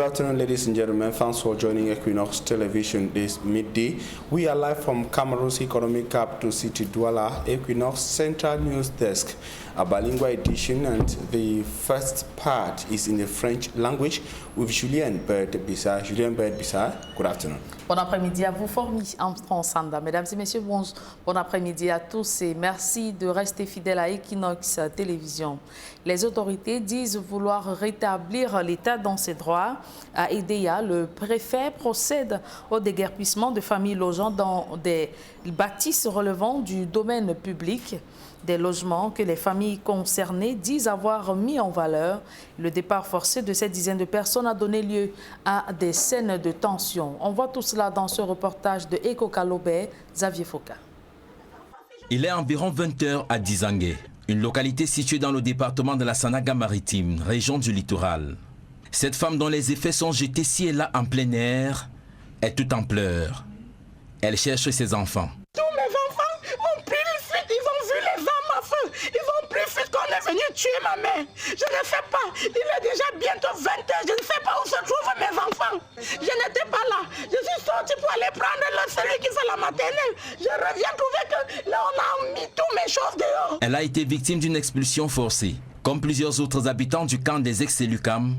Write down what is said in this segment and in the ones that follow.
afternoon, ladies and gentlemen. Thanks for joining Equinox Television this midday. We are live from Cameroon's economic capital city, Douala, Equinox Central News Desk, a bilingual edition, and the first part is in the French language with Julien Bert-Bissar. Julien Bert-Bissar, good afternoon. Bon après-midi à vous, Formi en Sanda. Mesdames et messieurs, bon après-midi à tous et merci de rester fidèles à Equinox Télévision. Les autorités disent vouloir rétablir l'État dans ses droits. À Edea, le préfet procède au déguerpissement de familles logeant dans des bâtisses relevant du domaine public. Des logements que les familles concernées disent avoir mis en valeur. Le départ forcé de cette dizaine de personnes a donné lieu à des scènes de tension. On voit tout cela dans ce reportage de Eko Kalobé, Xavier Foka. Il est environ 20 h à Dizangué, une localité située dans le département de la Sanaga-Maritime, région du littoral. Cette femme dont les effets sont jetés ci et là en plein air est tout en pleurs. Elle cherche ses enfants. Tous mes enfants ont pris le fuite, ils ont vu les armes à feu, ils ont pris fuite qu'on est venu tuer ma mère. Je ne sais pas, il est déjà bientôt 20 h, je ne sais pas où se trouvent mes enfants. Je n'étais pas là, je suis sortie pour aller prendre celui qui fait la maternelle. Je reviens trouver que là on a mis tous mes choses dehors. Elle a été victime d'une expulsion forcée, comme plusieurs autres habitants du camp des ex-Lucam,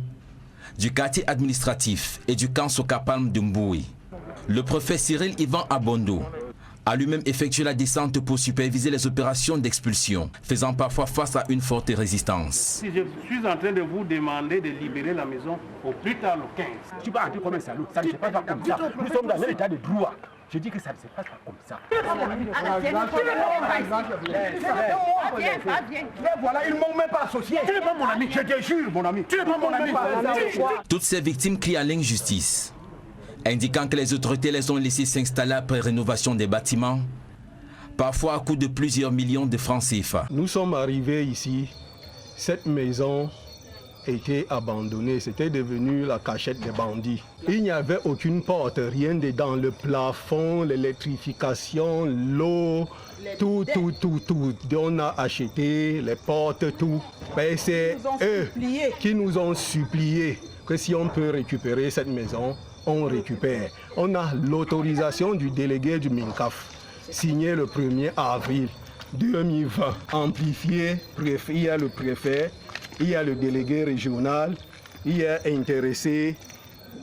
du quartier administratif et du camp Sokapalm de Mboui. Le préfet Cyril Ivan Abondo a lui-même effectué la descente pour superviser les opérations d'expulsion, faisant parfois face à une forte résistance. Si je suis en train de vous demander de libérer la maison au plus tard le 15. Tu vas entrer comme un salaud, ça ne se passe pas comme ça. Nous sommes dans un état de droit. Je dis que ça ne se passe pas comme ça. Mais voilà, ils ne m'ont même pas associé. Tu n'es pas mon ami, je te jure, mon ami. Tu n'es pas mon ami. Toutes ces victimes crient à l'injustice, indiquant que les autorités les ont laissés s'installer après rénovation des bâtiments, parfois à coût de plusieurs millions de francs CFA. Nous sommes arrivés ici, cette maison était abandonnée, c'était devenu la cachette des bandits. Il n'y avait aucune porte, rien dedans, le plafond, l'électrification, l'eau, tout. On a acheté les portes, tout. Mais c'est eux qui nous ont supplié que si on peut récupérer cette maison, on récupère. On a l'autorisation du délégué du MINCAF, signé le 1er avril 2020. Amplifié, il y a le préfet, il y a le délégué régional, il y a intéressé,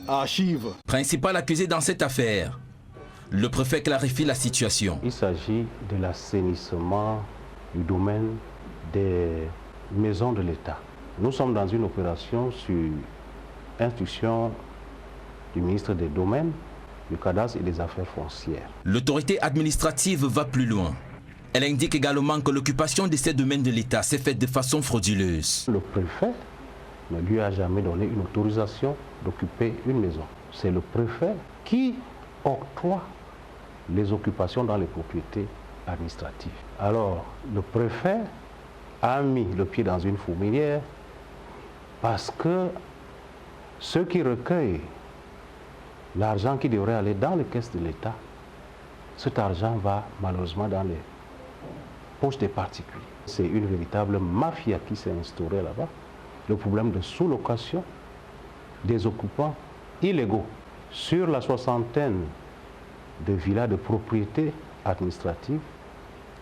archives. Principal accusé dans cette affaire, le préfet clarifie la situation. Il s'agit de l'assainissement du domaine des maisons de l'État. Nous sommes dans une opération sur instruction du ministre des Domaines, du Cadastre et des Affaires foncières. L'autorité administrative va plus loin. Elle indique également que l'occupation de ces domaines de l'État s'est faite de façon frauduleuse. Le préfet ne lui a jamais donné une autorisation d'occuper une maison. C'est le préfet qui octroie les occupations dans les propriétés administratives. Alors, le préfet a mis le pied dans une fourmilière parce que ceux qui recueillent l'argent qui devrait aller dans les caisses de l'État, cet argent va malheureusement dans les poches des particuliers. C'est une véritable mafia qui s'est instaurée là-bas. Le problème de sous-location des occupants illégaux. Sur la soixantaine de villas de propriété administrative,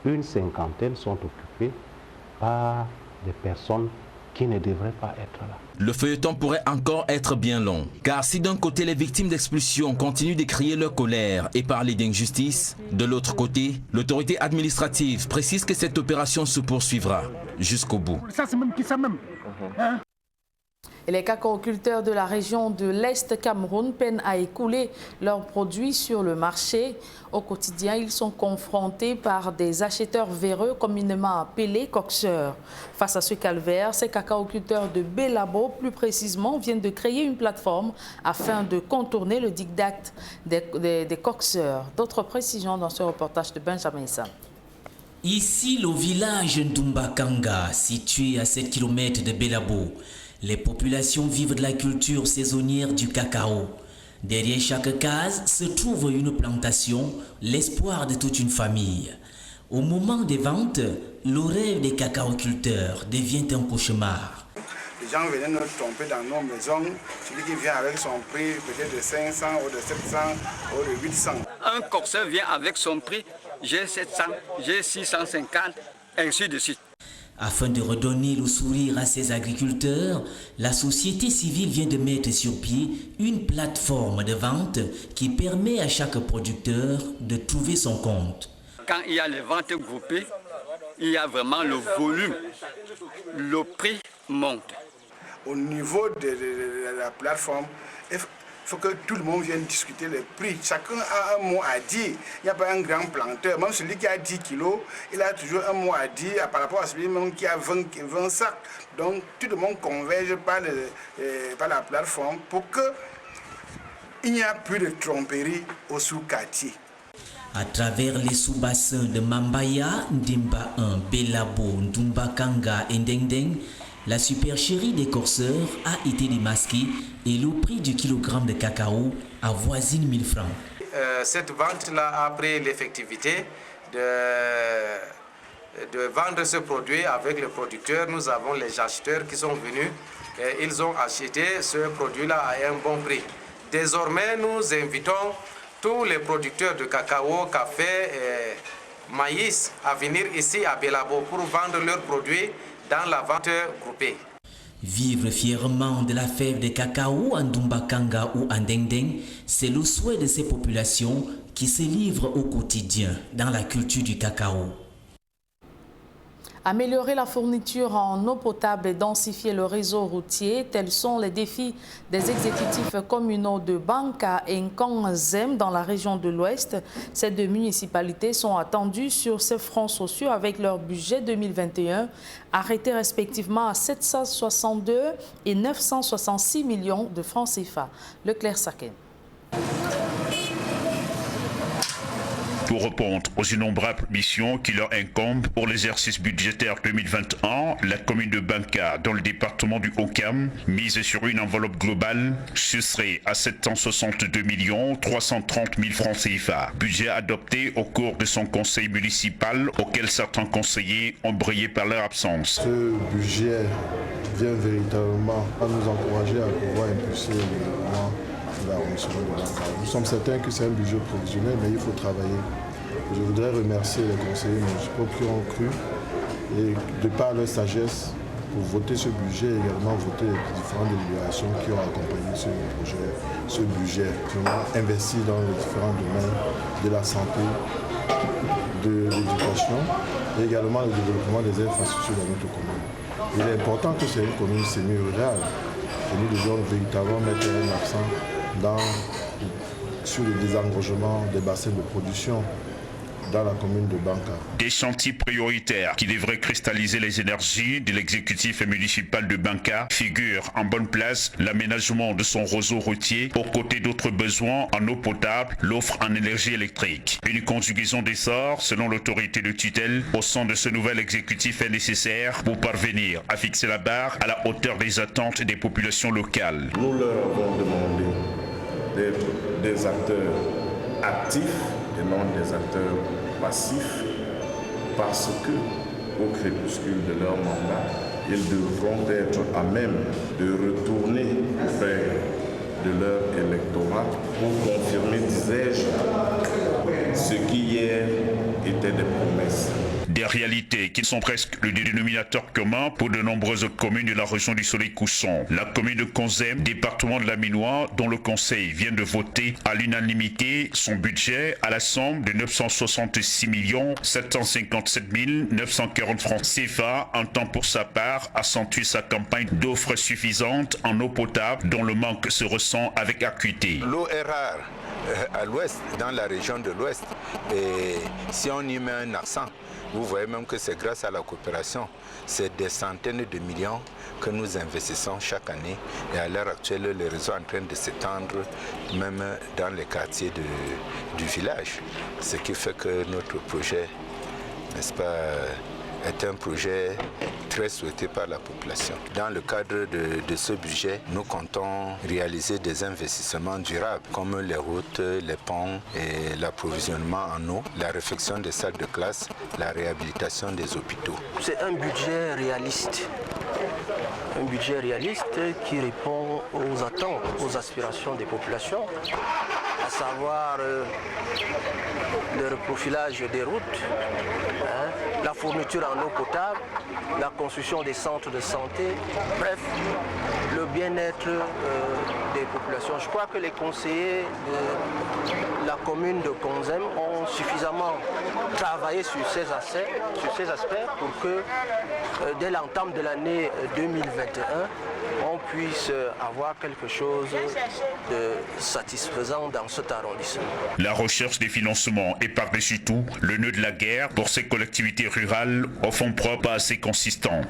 une cinquantaine sont occupées par des personnes qui ne devraient pas être là. Le feuilleton pourrait encore être bien long, car si d'un côté les victimes d'expulsion continuent de crier leur colère et parler d'injustice, de l'autre côté, l'autorité administrative précise que cette opération se poursuivra jusqu'au bout. Ça c'est même qui ça même. Hein? Et les cacaoculteurs de la région de l'Est Cameroun peinent à écouler leurs produits sur le marché. Au quotidien, ils sont confrontés par des acheteurs véreux communément appelés coxeurs. Face à ce calvaire, ces cacaoculteurs de Bélabo, plus précisément, viennent de créer une plateforme afin de contourner le diktat des coxeurs. D'autres précisions dans ce reportage de Benjamin Issa. Ici, le village Ndumbakanga, situé à 7 km de Bélabo. Les populations vivent de la culture saisonnière du cacao. Derrière chaque case se trouve une plantation, l'espoir de toute une famille. Au moment des ventes, le rêve des cacaoculteurs devient un cauchemar. gens venaient nous tromper dans nos maisons. Celui qui vient avec son prix peut-être de 500 ou de 700 ou de 800. Un corseur vient avec son prix, j'ai 700, j'ai 650, ainsi de suite. Afin de redonner le sourire à ces agriculteurs, la société civile vient de mettre sur pied une plateforme de vente qui permet à chaque producteur de trouver son compte. Quand il y a les ventes groupées, il y a vraiment le volume, le prix monte. Au niveau de la plateforme, il faut que tout le monde vienne discuter les prix. Chacun a un mot à dire. Il n'y a pas un grand planteur. Même celui qui a 10 kilos, il a toujours un mot à dire par rapport à celui même qui a 20 sacs. Donc tout le monde converge par la plateforme pour qu'il n'y ait plus de tromperie au sous-quartier. À travers les sous-bassins de Mambaya, Ndimba 1, Belabo, Ndumbakanga et Ndengdeng, la supercherie des corseurs a été démasquée et le prix du kilogramme de cacao avoisine 1000 francs. Cette vente-là a pris l'effectivité de vendre ce produit avec les producteurs. Nous avons les acheteurs qui sont venus et ils ont acheté ce produit-là à un bon prix. Désormais, nous invitons tous les producteurs de cacao, café et maïs à venir ici à Belabo pour vendre leurs produits dans la vente groupée. Vivre fièrement de la fève de cacao en Ndumbakanga ou en Ndengdeng, c'est le souhait de ces populations qui se livrent au quotidien dans la culture du cacao. Améliorer la fourniture en eau potable et densifier le réseau routier, tels sont les défis des exécutifs communaux de Banka et Nkonzem dans la région de l'Ouest. Ces deux municipalités sont attendues sur ces fronts sociaux avec leur budget 2021, arrêté respectivement à 762 et 966 millions de francs CFA. Leclerc Saken. Pour répondre aux innombrables missions qui leur incombent pour l'exercice budgétaire 2021, la commune de Banka, dans le département du Haut-Kam, mise sur une enveloppe globale, serait à 762 330 000 francs CFA. Budget adopté au cours de son conseil municipal, auquel certains conseillers ont brillé par leur absence. Ce budget vient véritablement à nous encourager à pouvoir impulser le mouvement. Nous sommes certains que c'est un budget provisionnel, mais il faut travailler. Je voudrais remercier les conseillers municipaux qui ont cru et de par leur sagesse pour voter ce budget et également voter les différentes délibérations qui ont accompagné ce budget, vraiment investi dans les différents domaines de la santé, de l'éducation et également le développement des infrastructures dans notre commune. Il est important que c'est une commune semi-rurale et nous devons véritablement mettre un accent sur le désengorgement des bassins de production dans la commune de Banka. Des chantiers prioritaires qui devraient cristalliser les énergies de l'exécutif municipal de Banka figurent en bonne place l'aménagement de son réseau routier aux côtés d'autres besoins en eau potable, l'offre en énergie électrique. Une conjugaison d'essor, selon l'autorité de tutelle, au sein de ce nouvel exécutif est nécessaire pour parvenir à fixer la barre à la hauteur des attentes des populations locales. Nous leur avons demandé des acteurs actifs et non des acteurs passifs parce que, au crépuscule de leur mandat, ils devront être à même de retourner vers de leur électorat pour confirmer, disais-je, ce qui hier était des promesses. Des réalités qui sont presque le dénominateur commun pour de nombreuses communes de la région du Soleil couchant. La commune de Nkonzem, département de la Minois, dont le conseil vient de voter à l'unanimité son budget à la somme de 966 757 940 francs CFA, entend pour sa part accentuer sa campagne d'offres suffisantes en eau potable dont le manque se ressent avec acuité. L'eau est rare à l'ouest, dans la région de l'ouest, et si on y met un accent, vous voyez même que c'est grâce à la coopération. C'est des centaines de millions que nous investissons chaque année. Et à l'heure actuelle, le réseau est en train de s'étendre même dans les quartiers du village. Ce qui fait que notre projet, n'est-ce pas, est un projet très souhaité par la population. Dans le cadre de ce budget, nous comptons réaliser des investissements durables comme les routes, les ponts et l'approvisionnement en eau, la réfection des salles de classe, la réhabilitation des hôpitaux. C'est un budget réaliste Un budget réaliste qui répond aux attentes, aux aspirations des populations, à savoir le reprofilage des routes, la fourniture en eau potable, la construction des centres de santé, bref, le bien-être des populations. Je crois que les conseillers de la commune de Konzem ont suffisamment travaillé sur ces aspects pour que dès l'entame de l'année 2021, on puisse avoir quelque chose de satisfaisant dans cet arrondissement. La recherche des financements est par-dessus tout le nœud de la guerre pour ces collectivités rurales aux fonds propres assez consistants.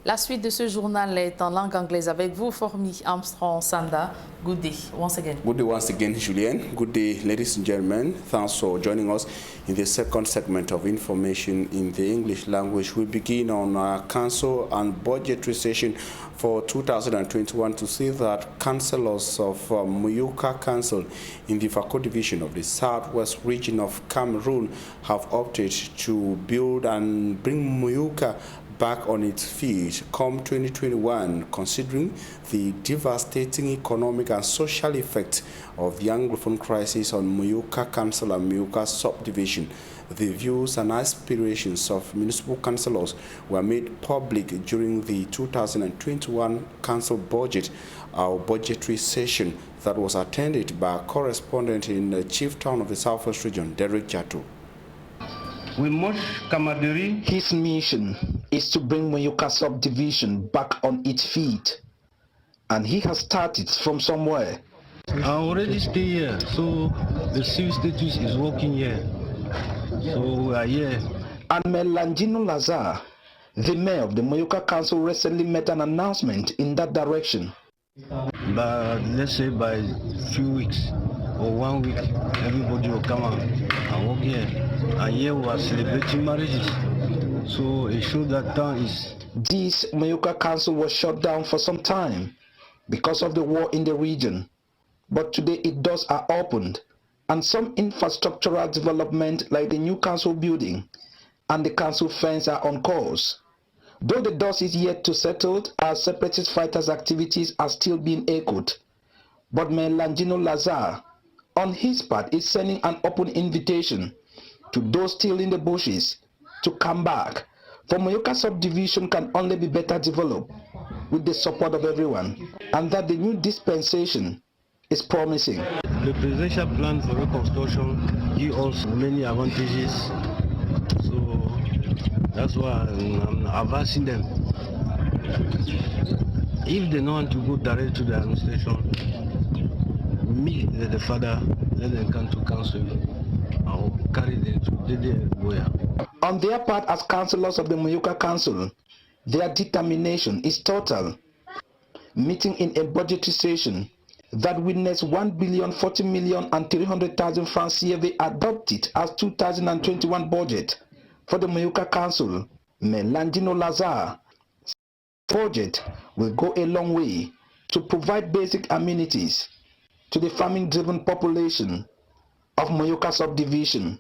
La suite de ce journal est en langue anglaise avec vous, Formi Armstrong Sanda. Good day once again. Good day once again, Julien. Good day, ladies and gentlemen. Thanks for joining us in the second segment of information in the English language. We begin on our council and budgetary session for 2021 to see that councillors of Muyuka Council in the Fako division of the southwest region of Cameroon have opted to build and bring Muyuka back on its feet come 2021, considering the devastating economic and social effects of the Anglophone crisis on Muyuka Council and Muyuka subdivision. The views and aspirations of municipal councillors were made public during the 2021 council budget, our budgetary session that was attended by a correspondent in the chief town of the southwest region, Derek Jato. With much camaraderie, his mission is to bring Muyuka subdivision back on its feet, and he has started from somewhere. I already stay here, so the civil status is working here. So we are here. And Melangino Lazar, the mayor of the Muyuka Council, recently made an announcement in that direction. But let's say by a few weeks or 1 week, everybody will come out and work here. And here we are celebrating marriages. So it shows that town is... This Muyuka Council was shut down for some time because of the war in the region. But today its doors are opened, and some infrastructural development like the new council building and the council fence are on course. Though the dust is yet to settle, our separatist fighters' activities are still being echoed. But Melangino Lazar, on his part, is sending an open invitation to those still in the bushes to come back. For Muyuka subdivision can only be better developed with the support of everyone, and that the new dispensation is promising. The presidential plan for reconstruction gives us many advantages, so that's why I'm advancing them. If they don't want to go direct to the administration, me, the father, let them come to council. I will carry them to the On their part, as councillors of the Muyuka Council, their determination is total. Meeting in a budgetary session that witnessed 1,040,300,000 francs CFA adopted as 2021 budget for the Muyuka Council, Melangino Lazar budget will go a long way to provide basic amenities to the farming-driven population of Muyuka subdivision.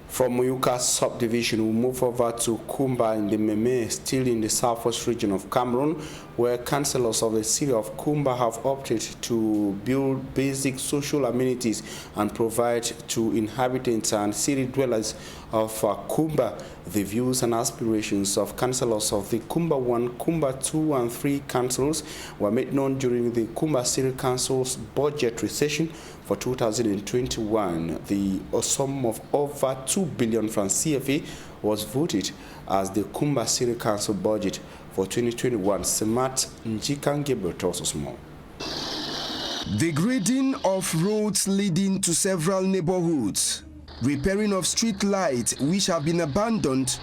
From Muyuka subdivision, we move over to Kumba in the Meme, still in the southwest region of Cameroon, where councillors of the city of Kumba have opted to build basic social amenities and provide to inhabitants and city dwellers of Kumba the views and aspirations of councillors of the Kumba 1, Kumba 2 and 3 councils were made known during the Kumba City Council's budgetary session for 2021. The sum of over 2 billion francs CFA was voted as the Kumba City Council budget for 2021. Semat Njikangebe tells us more. The grading of roads leading to several neighborhoods, repairing of street lights which have been abandoned,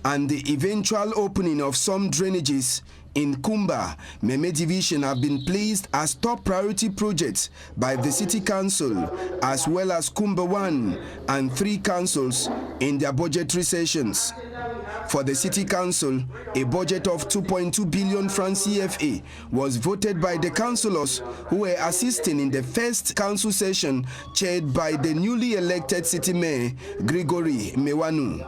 and the eventual opening of some drainages in Kumba Meme Division have been placed as top priority projects by the City Council, as well as Kumba 1 and 3 councils in their budgetary sessions. For the City Council, a budget of 2.2 billion francs CFA was voted by the councillors who were assisting in the first council session chaired by the newly elected city mayor, Gregory Mewanu.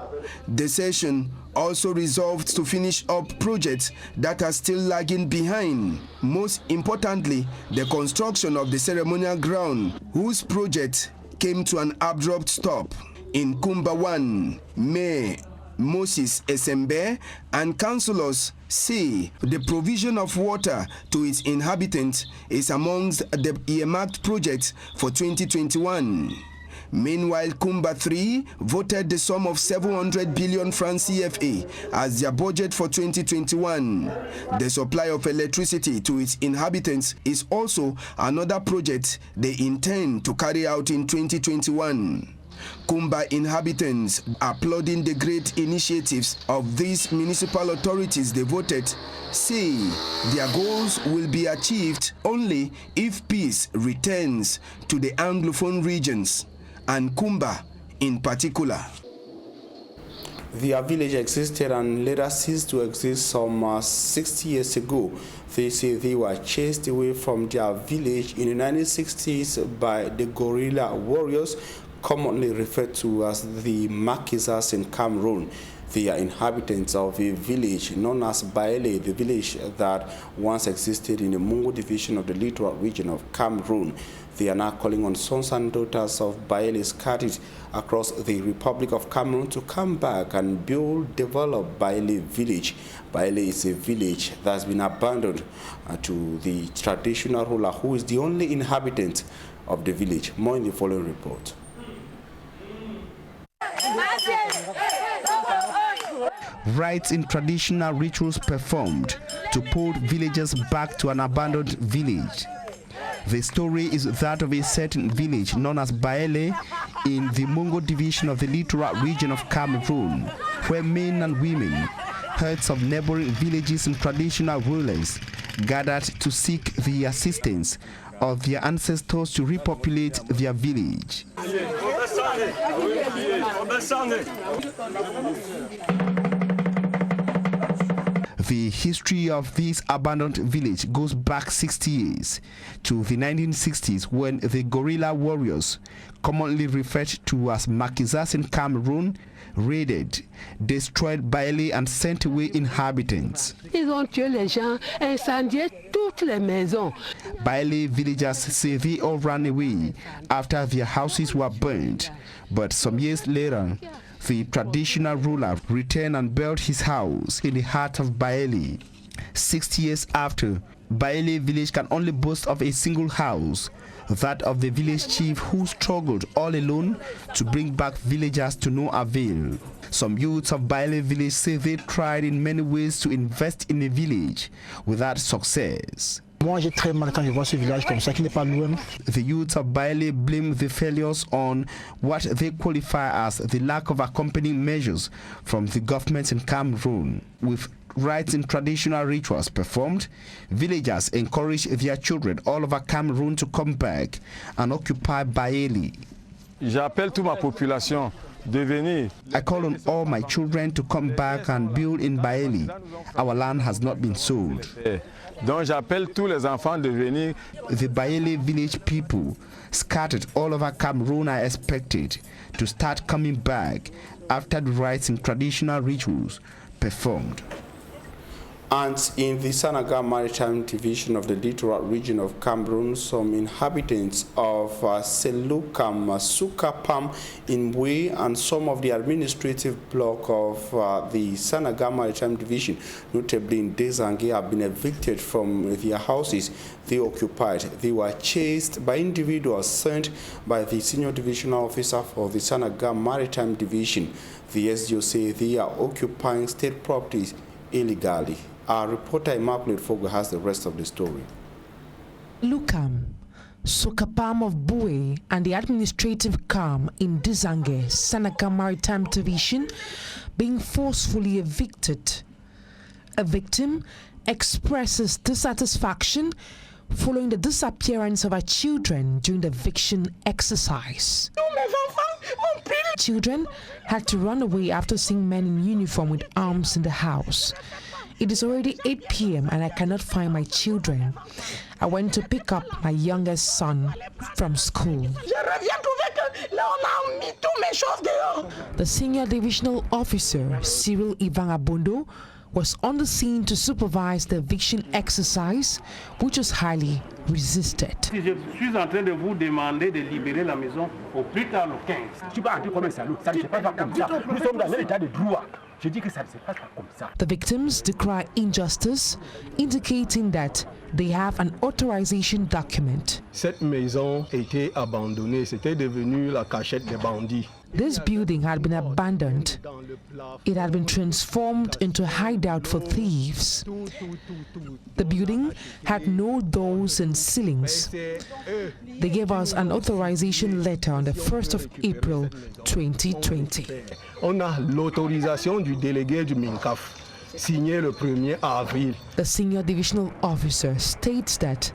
The session also resolved to finish up projects that are still lagging behind. Most importantly, the construction of the ceremonial ground, whose project came to an abrupt stop. In Kumba 1, Mayor Moses Esembe and councillors say the provision of water to its inhabitants is amongst the earmarked projects for 2021. Meanwhile, Kumba 3 voted the sum of 700 billion francs CFA as their budget for 2021. The supply of electricity to its inhabitants is also another project they intend to carry out in 2021. Kumba inhabitants applauding the great initiatives of these municipal authorities they voted say their goals will be achieved only if peace returns to the Anglophone regions and Kumba in particular. Their village existed and later ceased to exist some 60 years ago. They say they were chased away from their village in the 1960s by the guerrilla warriors, commonly referred to as the Maquisards in Cameroon. They are inhabitants of a village known as Baele, the village that once existed in the Mungo division of the littoral region of Cameroon. They are now calling on sons and daughters of Baele scattered across the Republic of Cameroon to come back and develop Baele village. Baele is a village that has been abandoned to the traditional ruler, who is the only inhabitant of the village. More in the following report. Rites in traditional rituals performed to pull villagers back to an abandoned village. The story is that of a certain village known as Baele in the Mungo division of the littoral region of Cameroon, where men and women, herds of neighboring villages and traditional rulers gathered to seek the assistance of their ancestors to repopulate their village. The history of this abandoned village goes back 60 years to the 1960s, when the guerrilla warriors, commonly referred to as Maquisards in Cameroon, raided, destroyed Baele and sent away inhabitants. Ils ont tué les gens, incendié toutes les maisons. Baele villagers say they all ran away after their houses were burned, but some years later, the traditional ruler returned and built his house in the heart of Baele. 60 years after, Baele village can only boast of a single house, that of the village chief, who struggled all alone to bring back villagers to no avail. Some youths of Baele village say they tried in many ways to invest in the village without success. Moi, j'ai très mal quand je vois ce village comme ça qui n'est pas loin. The youths of Baele blame the failures on what they qualify as the lack of accompanying measures from the government in Cameroon. With rites and traditional rituals performed, villagers encourage their children all over Cameroon to come back and occupy Baele. J'appelle toute ma population de venir. I call on all my children to come back and build in Baele. Our land has not been sold. Donc j'appelle tous les enfants de venir. The Baele village people scattered all over Cameroon are expected to start coming back after the rites and traditional rituals performed. And in the Sanaga Maritime Division of the littoral region of Cameroon, some inhabitants of Selukam, Sukapam, Inwe, and some of the administrative block of the Sanaga Maritime Division, notably in Dezangue, have been evicted from their houses they occupied. They were chased by individuals sent by the senior divisional officer for the Sanaga Maritime Division. The SDO say they are occupying state properties illegally. Our reporter Immaculate Fogo has the rest of the story. Lukam, Sukapam of Bue, and the administrative camp in Dizange, Sanaga Maritime Division, being forcefully evicted. A victim expresses dissatisfaction following the disappearance of her children during the eviction exercise. Children had to run away after seeing men in uniform with arms in the house. It is already 8 p.m. and I cannot find my children. I went to pick up my youngest son from school. The senior divisional officer, Cyril Ivan Abondo, was on the scene to supervise the eviction exercise, which was highly resisted. Je suis en train de vous demander de libérer la maison au plus tard le 15. Tu vas entrer comme un salaud, ça ne se passe pas comme ça. Nous sommes dans un état de droit. Je dis que ça ne se passe pas comme ça. The victims decry injustice, indicating that they have an authorization document. Cette maison était abandonnée, c'était devenu la cachette des bandits. This building had been abandoned. It had been transformed into a hideout for thieves. The building had no doors and ceilings. They gave us an authorization letter on the 1st of April 2020. On a l'autorisation du délégué du MINCAF, signé le 1er avril. The senior divisional officer states that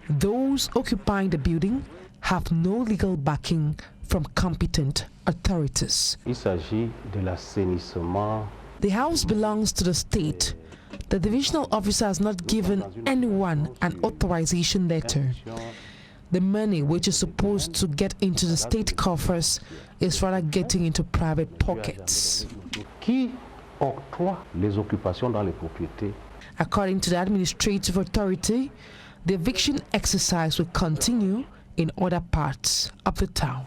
those occupying the building have no legal backing from competent authorities. Il s'agit de l'assainissement. The house belongs to the state. The divisional officer has not given anyone an authorization letter. The money which is supposed to get into the state coffers is rather getting into private pockets. Qui octroie les occupations dans les propriétés? According to the administrative authority, the eviction exercise will continue in other parts of the town.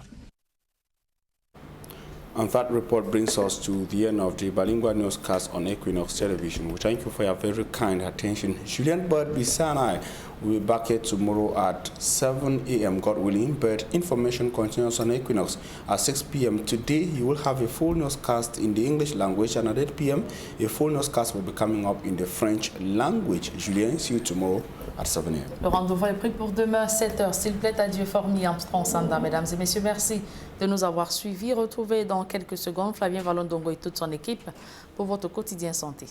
And that report brings us to the end of the bilingual newscast on Equinox Television. We thank you for your very kind attention. Julien Bird Bissana will be back here tomorrow at 7 a.m. God willing, but information continues on Equinox at 6 p.m. Today, you will have a full newscast in the English language, and at 8 p.m., a full newscast will be coming up in the French language. Julien, see you tomorrow at 7 a.m. Le rendez-vous est pris pour demain à 7h. S'il plaît à Dieu Formy Armstrong Sanda. Mesdames et messieurs, merci de nous avoir suivis. Retrouvez dans quelques secondes Flavien Vallondongo et toute son équipe pour votre quotidien santé.